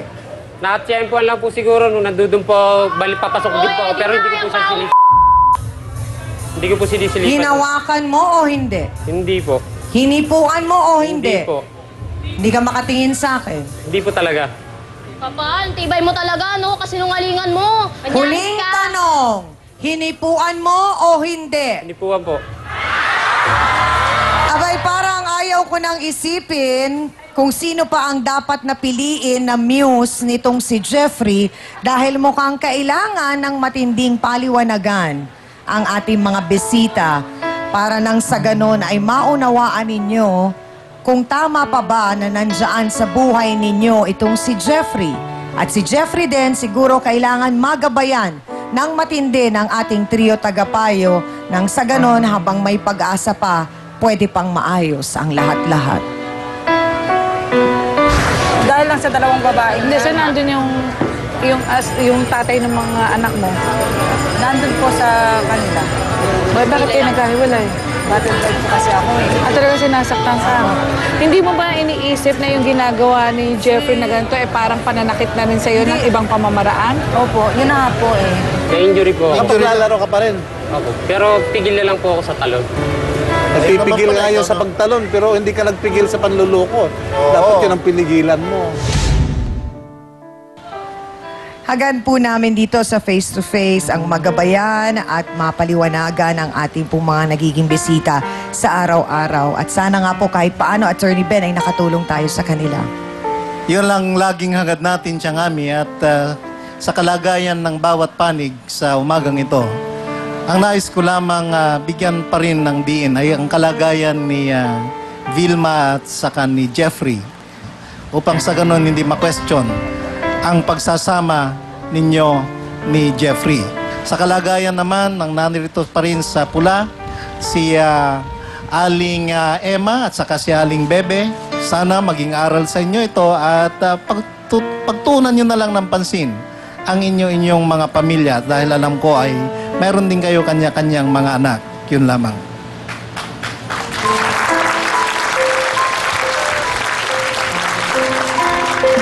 S10: Nakatsyempoan lang po siguro nung nandun po, papasok din po ako pero hindi ko po siya Hindi ko po sinisilipan.
S3: Hinawakan mo o hindi?
S10: Hindi po.
S3: Hinipuan mo o hindi?
S10: Hindi po.
S3: Hindi ka makatingin sa akin.
S10: Hindi po talaga.
S7: Kapal, tibay mo talaga, no? Kasinungalingan mo. Manyaman
S3: Huling
S7: ka.
S3: tanong, hinipuan mo o hindi?
S10: Hindi po po.
S3: Abay, parang ayaw ko nang isipin kung sino pa ang dapat na piliin na muse nitong si Jeffrey dahil mukhang kailangan ng matinding paliwanagan ang ating mga bisita para nang sa ganon ay maunawaan ninyo kung tama pa ba na nandiyan sa buhay ninyo itong si Jeffrey. At si Jeffrey din siguro kailangan magabayan ng matindi ng ating trio tagapayo nang sa ganon habang may pag-asa pa, pwede pang maayos ang lahat-lahat.
S4: Dahil lang sa dalawang babae.
S9: Hindi, saan nandun yung tatay ng mga anak mo?
S4: Nandun po sa kanila.
S9: Bakit kayo nagkahiwalay?
S4: Battle bed po kasi ako eh.
S9: At talaga sinasaktan ka. Hindi mo ba iniisip na yung ginagawa ni Jeffrey na ganito parang pananakit na rin sa'yo ng ibang pamamaraan?
S4: Opo, yun na nga po eh.
S10: Na-injury po ako.
S14: Naglalaro ka pa rin.
S10: Opo. Pero pigil na lang po ako sa talon.
S14: Nagpipigil nga yun sa pagtalon, pero hindi ka nagpigil sa panluloko. Dapat yun ang pinigilan mo.
S3: Hagan po namin dito sa face-to-face ang magabayan at mapaliwanagan ang ating pong mga nagiging bisita sa araw-araw. At sana nga po kahit paano, Attorney Ben, ay nakatulong tayo sa kanila.
S11: Yun lang laging hangad natin, Tiangami, at sa kalagayan ng bawat panig sa umagang ito. Ang nais ko lamang bigyan pa rin ng diin ay ang kalagayan ni Vilma at saka ni Jeffrey upang sa ganun hindi ma-question ang pagsasama ninyo ni Jeffrey. Sa kalagayan naman, ang nanirito pa rin sa pula, si Aling Emma at saka si Aling Bebe. Sana maging aral sa inyo ito at pagtuunan nyo na lang ng pansin ang inyong mga pamilya dahil alam ko ay meron din kayo kanya-kanyang mga anak. Yun lamang.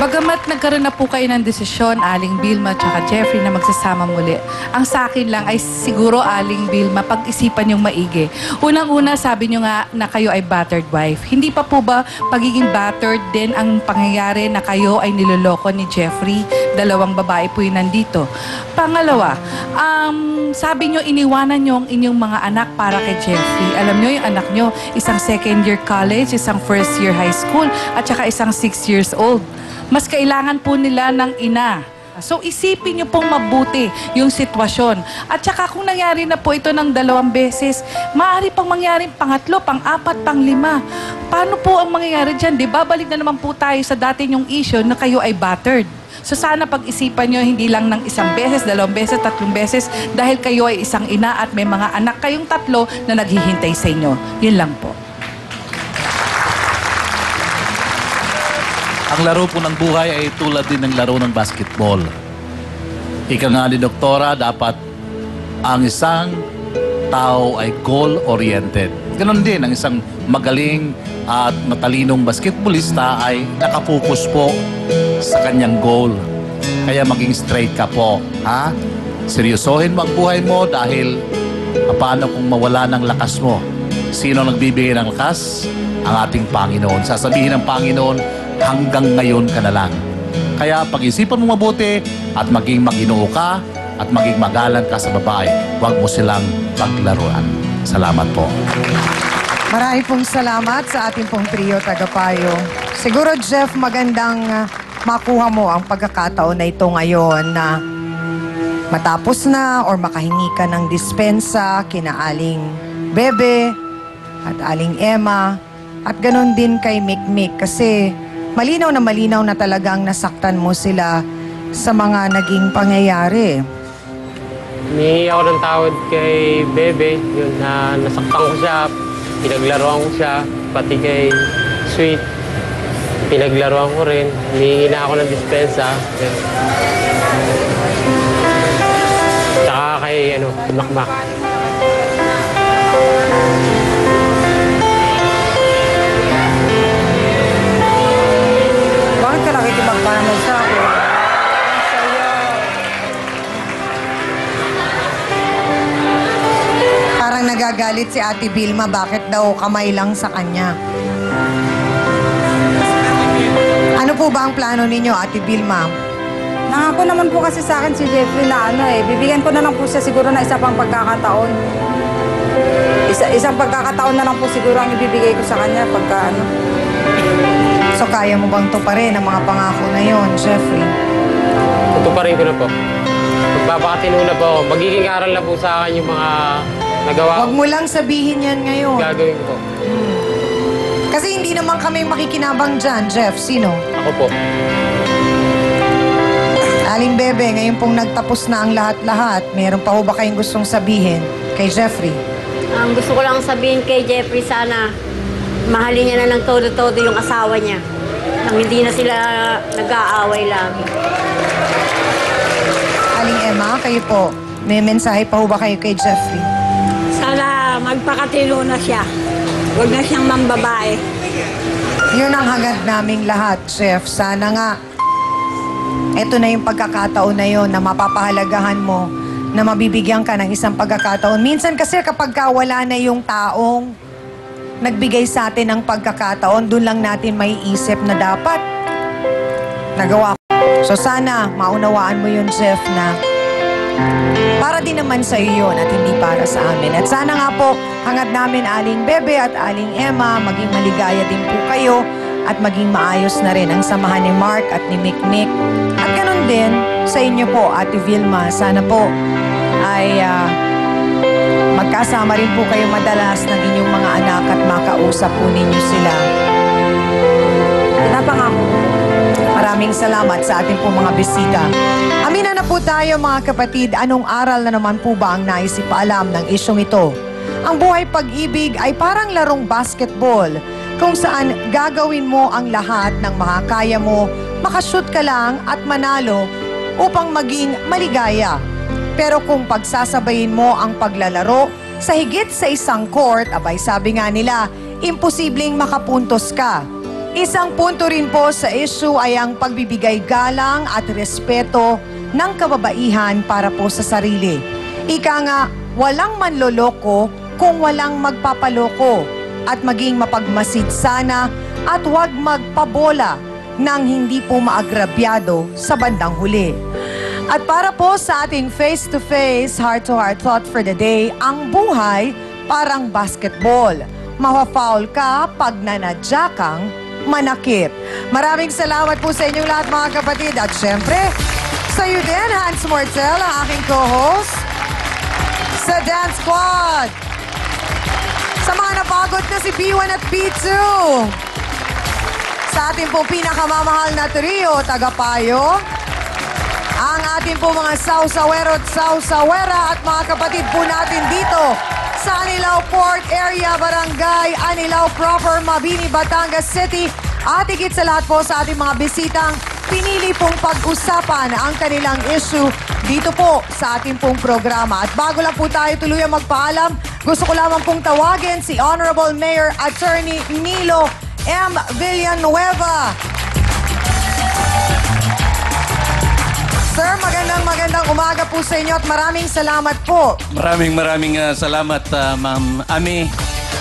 S9: Bagamat nagkaroon na po kayo ng desisyon, Aling Vilma at Jeffrey, na magsasama muli, ang sa akin lang ay siguro, Aling Vilma, pag-isipan yung maigi. Unang-una, sabi nyo nga na kayo ay battered wife. Hindi pa po ba pagiging battered din ang pangyayari na kayo ay niloloko ni Jeffrey? Dalawang babae po yun nandito. Pangalawa, sabi nyo iniwanan nyo ang inyong mga anak para kay Jeffrey. Alam nyo yung anak nyo, isang second year college, isang first year high school, at saka isang 6 years old. Mas kailangan po nila ng ina. So isipin nyo pong mabuti yung sitwasyon. At saka kung nangyari na po ito ng 2 beses, maaari pang mangyari pangatlo, pang-4, pang-5. Paano po ang mangyayari dyan? Di ba? Balik na naman po tayo sa dati yung issue na kayo ay battered. So sana pag-isipan nyo hindi lang ng 1 beses, 2 beses, 3 beses dahil kayo ay isang ina at may mga anak kayong 3 na naghihintay sa inyo. Yun lang po.
S15: Ang laro po ng buhay ay tulad din ng laro ng basketball. Ika nga ni Doktora, dapat ang isang tao ay goal-oriented. Ganon din, ang isang magaling at matalinong basketballista ay nakapokus po sa kanyang goal. Kaya maging straight ka po. Ha? Seryosohin mo ang buhay mo dahil paano kung mawala ng lakas mo? Sino nagbibigay ng lakas? Ang ating Panginoon. Sasabihin ng Panginoon, hanggang ngayon ka na lang. Kaya pag-isipan mo mabuti at maging maginoo ka at maging magalang ka sa babae. Huwag mo silang paglaruan. Salamat po.
S3: Marami pong salamat sa ating pong trio tagapayo. Siguro, Jeff, magandang makuha mo ang pagkakataon na ito ngayon na matapos na or makahingi ka ng dispensa kina Aling Bebe at Aling Emma at ganon din kay Mikmik kasi malinaw na talagang nasaktan mo sila sa mga naging pangyayari.
S10: Humingi ako ng tawad kay Bebe, yun na nasaktan ko siya, pinaglaruan ko siya, pati kay Sweet, pinaglaruan ko rin. Humingi na ako ng dispensa. Tsaka kay Makmak.
S4: Bakit ka nakikipagpahamag sa akin?
S3: Parang nagagalit si Ate Vilma, bakit daw kamay lang sa kanya? Ano po ba ang plano ninyo, Ate Vilma?
S4: Nangako naman po kasi sa akin si Jeffrey na bibigyan ko na lang po siya siguro na isa pang pagkakataon. Isang pagkakataon na lang po siguro ang ibibigay ko sa kanya pagka
S3: So kaya mo bang tuparin ang mga pangako na yon, Jeffrey?
S10: Tutuparin ko na po. Magpapakatino na po ako. Magiging aral na po sa akin yung mga nagawa ko.
S3: Huwag mo lang sabihin yan ngayon.
S10: Gagawin ko po.
S3: Kasi hindi naman kami makikinabang dyan, Jeff. Sino?
S10: Ako po.
S3: Aling Bebe, ngayon pong nagtapos na ang lahat-lahat, meron pa ho ba kayong gustong sabihin kay Jeffrey?
S5: Ang gusto ko lang sabihin kay Jeffrey, sana mahalin niya na ng todo-todo yung asawa niya. Na nang hindi na sila nag-aaway lagi.
S3: Aling Emma, kayo po, may mensahe pa ho ba kayo kay Jeffrey?
S5: Sana magpakatilo na siya. Huwag na siyang mambabae.
S3: Yun ang hangad naming lahat, Chef. Sana nga, eto na yung pagkakataon na yon na mapapahalagahan mo, na mabibigyan ka ng isang pagkakataon. Minsan kasi kapag wala na yung taong nagbigay sa atin ng pagkakataon, dun lang natin may isip na dapat nagawa ko. So sana maunawaan mo yun, Chef, na para din naman sa iyo yun at hindi para sa amin. At sana nga po, hangad namin Aling Bebe at Aling Emma, maging maligaya din po kayo at maging maayos na rin ang samahan ni Mark at ni Mikmik. At ganun din sa inyo po, Ate Vilma. Sana po ay magkasama rin po kayo madalas ng inyong mga anak at makausap po ninyo sila. Pinapangako. Maraming salamat sa ating po mga bisita. Amina na po tayo mga kapatid, anong aral na naman po ba ang nais ipaalam ng isyong ito? Ang buhay pag-ibig ay parang larong basketball kung saan gagawin mo ang lahat ng makakaya mo, makashoot ka lang at manalo upang maging maligaya. Pero kung pagsasabayin mo ang paglalaro sa higit sa isang court, abay sabi nga nila, imposibleng makapuntos ka. Isang punto rin po sa issue ay ang pagbibigay galang at respeto ng kababaihan para po sa sarili. Ika nga, walang manloloko kung walang magpapaloko at maging mapagmasid sana at huwag magpabola nang hindi po maagrabyado sa bandang huli. At para po sa ating face-to-face, heart-to-heart thought for the day, ang buhay parang basketball. Mafa-foul ka pag nanadya kang manakit. Maraming salamat po sa inyong lahat mga kapatid. At syempre, sa iyo din, Hans Mortel, ang aking co-host sa Dance Squad. Sa mga napagod na si P1 at P2. Sa ating pong pinakamamahal na trio, Tagapayo. Ang ating po mga sausawero at sausawera at mga kapatid po natin dito sa Anilao Port Area, Barangay Anilao Proper, Mabini, Batangas City. At higit sa lahat po sa ating mga bisitang pinili pong pag-usapan ang kanilang issue dito po sa ating pong programa. At bago lang po tayo tuluyang magpaalam, gusto ko lamang pong tawagin si Honorable Mayor Attorney Nilo M. Villanueva. Sir, magandang umaga po sa inyo at maraming salamat po.
S15: Maraming salamat, Ma'am Ami.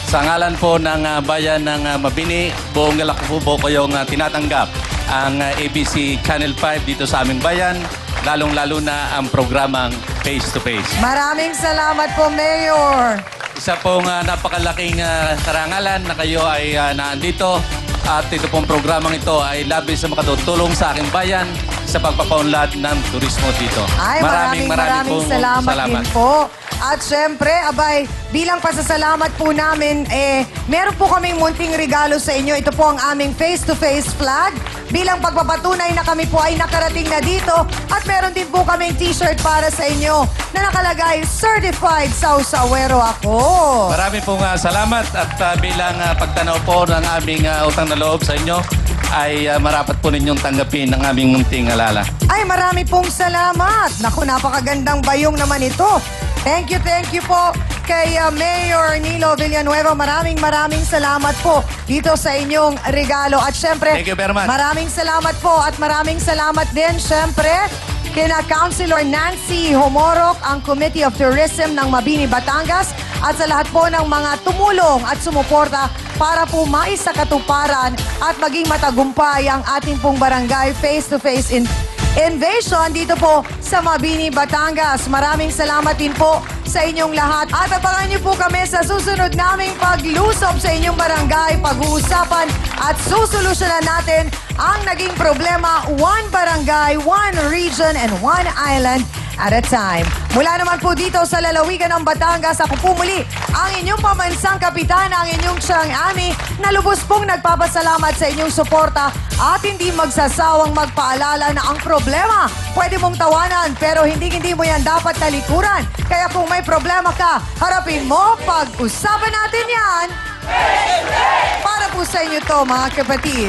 S15: Sa ngalan po ng bayan ng Mabini, buong galak po kayong tinatanggap ang ABC Channel 5 dito sa aming bayan, lalong-lalo na ang programang Face to Face.
S3: Maraming salamat po, Mayor.
S15: Isa pong napakalaking karangalan na kayo ay naandito at ito pong programang ito ay labis na makatutulong sa aking bayan sa pagpapaunlad ng turismo dito.
S3: Ay, maraming salamat din po. At syempre, abay, bilang pasasalamat po namin, meron po kaming munting regalo sa inyo. Ito po ang aming face-to-face flag. Bilang pagpapatunay na kami po ay nakarating na dito. At meron din po kaming t-shirt para sa inyo na nakalagay, Certified Sausawero ako.
S15: Maraming pong salamat at bilang pagtanaw po ng aming utang na loob sa inyo, ay marapat po ninyong tanggapin ang aming munting alala.
S3: Ay, marami pong salamat. Naku, napakagandang bayong naman ito. Thank you po kay Mayor Nilo Villanueva. Maraming salamat po dito sa inyong regalo. At syempre,
S15: thank you very much.
S3: Maraming salamat po at maraming salamat din syempre kina Councilor Nancy Homorok, ang Committee of Tourism ng Mabini, Batangas, at sa lahat po ng mga tumulong at sumuporta para po maisakatuparan at maging matagumpay ang ating pong barangay face-to-face invasion dito po sa Mabini, Batangas. Maraming salamat din po sa inyong lahat. At abangan niyo po kami sa susunod naming paglusob sa inyong barangay, pag-uusapan at susolusyonan natin ang naging problema, one barangay, one region, and one island at a time. Mula naman po dito sa lalawigan ng Batangas, ako po muli ang inyong pamansang kapitana, ang inyong Chang Ami, na lubos pong nagpapasalamat sa inyong suporta at hindi magsasawang magpaalala na ang problema pwede mong tawanan pero hindi mo yan dapat talikuran. Kaya kung may problema ka, harapin mo, pag-usapan natin yan. Para po sa inyo to, mga kapatid.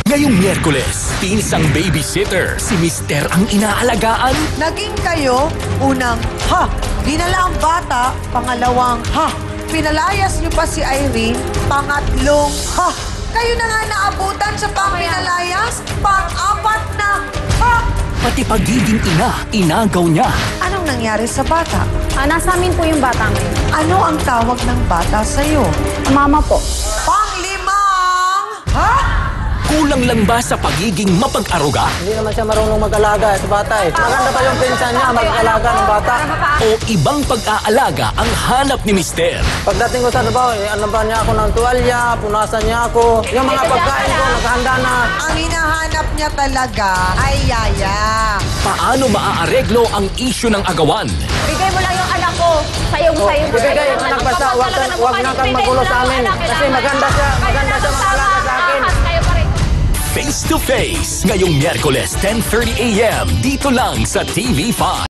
S16: Ngayong Miyerkules, pinsang babysitter, si Mister ang inaalagaan.
S3: Naging kayo, unang ha, dinala ang bata, pangalawang ha, pinalayas niyo pa si Irene, pangatlong ha, kayo na nga naabutan sa pangpinalayas, pang-apat na ha.
S16: Pati pagiging ina, inagaw niya.
S3: Anong nangyari sa bata?
S4: Nasa amin po yung bata ngayon.
S3: Ano ang tawag ng bata sa'yo?
S4: Mama po.
S3: Panglimang ha?
S16: Kulang lang ba sa pagiging mapag-aruga?
S12: Hindi naman siya marunong mag-alaga sa bata eh. Maganda pa yung pinsan niya, mag-alaga ng bata.
S16: O ibang pag-aalaga ang hanap ni Mister?
S12: Pagdating ko sa trabaho, ano ba niya ako ng tuwalya, punasan niya ako. Yung mga pagkain ko, naghahanda na.
S3: Ang hinahanap niya talaga ay yaya.
S16: Paano maaareglo ang isyu ng agawan?
S4: Bigay mo lang yung anak ko. Sayong-sayo.
S12: Ibigay yung anak basta, huwag na kang magulo sa amin. Kasi maganda siya mag-alaga sa akin.
S16: Face to Face, ngayong Miyerkules 10:30 a.m. dito lang sa TV5.